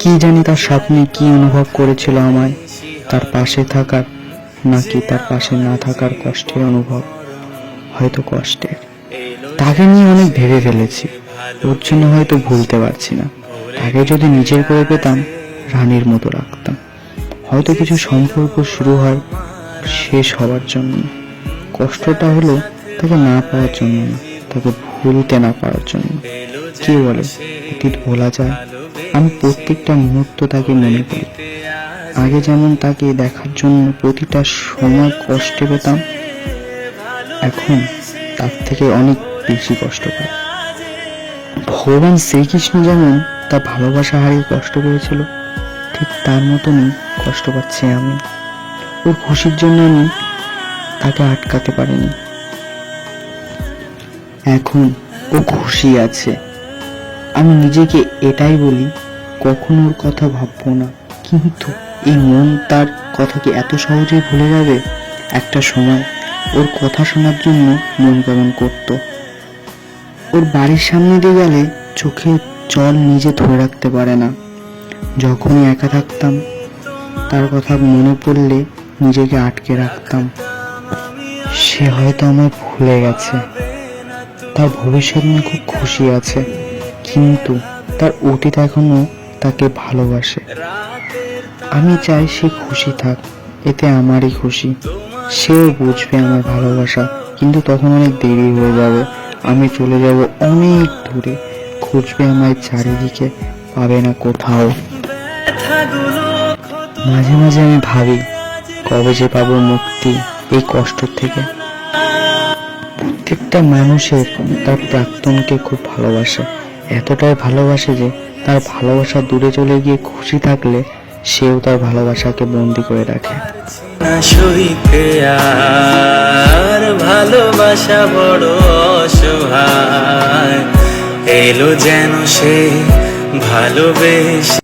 কি জানি তার স্বপ্নে কি অনুভব করেছিল আমায়, তার পাশে থাকার নাকি তার পাশে না থাকার কষ্টের অনুভব। হয়তো কষ্টের। তাকে নিয়ে অনেক ভেবে ফেলেছি, ওর জন্য হয়তো ভুলতে পারছি না। তাকে যদি নিজের করে পেতাম, রানীর মতো রাখতাম। হয়তো কিছু সম্পর্ক শুরু হয় শেষ হওয়ার জন্য। কষ্টটা হলো তাকে না পাওয়ার জন্য না, তাকে ভুলতে না পারার জন্য। কে বলে অতীত ভোলা যায়? আমি প্রত্যেকটা মুহূর্ত তাকে মনে করি। আগে যেমন তাকে দেখার জন্য প্রতিটা সময় কষ্ট পেতাম, এখন তার থেকে অনেক বেশি কষ্ট পাই। ভগবান শ্রীকৃষ্ণ যেমন তার ভালোবাসা হারিয়ে কষ্ট পেয়েছিল, ঠিক তার মতনই কষ্ট পাচ্ছি আমি। ওর খুশির জন্য আমি তাকে আটকাতে পারিনি। এখন ও খুশি আছে। আমি নিজেকে এটাই বলি, কখনো ওর কথা ভাববো না। কিন্তু এই মন তার কথা কি এত সহজেই ভুলে যাবে? একটা সময় ওর কথা শোনার জন্য মন কেমন করতো। ওর বাড়ির সামনে দিয়ে গেলে চোখে জল নিজে ধরে রাখতে পারে না। যখনই একা থাকতাম, তার কথা মনে পড়লে নিজেকে আটকে রাখতাম। সে হয়তো আমায় ভুলে গেছে, তার ভবিষ্যৎ নিয়ে খুব খুশি আছে, কিন্তু তার অতীত এখনো তাকে ভালোবাসে। আমি চাই সে খুশি থাক, এতে আমারই খুশি। সেও বুঝবে আমার ভালোবাসা, কিন্তু তখন অনেক দেরি হয়ে যাবে। আমি চলে যাব অনেক দূরে, খুঁজবে আমায় চারিদিকে, পাবে না কোথাও। মাঝে মাঝে আমি ভাবি, কবে যে পাবো মুক্তি এই কষ্ট থেকে। প্রত্যেকটা মানুষের তার প্রাক্তনকে খুব ভালোবাসে, এতটাই ভালোবাসে যে তার ভালোবাসা দূরে চলে গিয়ে খুশি থাকলে সেও তার ভালোবাসাকে বন্দি করে রাখে। আর ভালোবাসা বড় অসহায়, এলো যেন সে ভালোবেসে।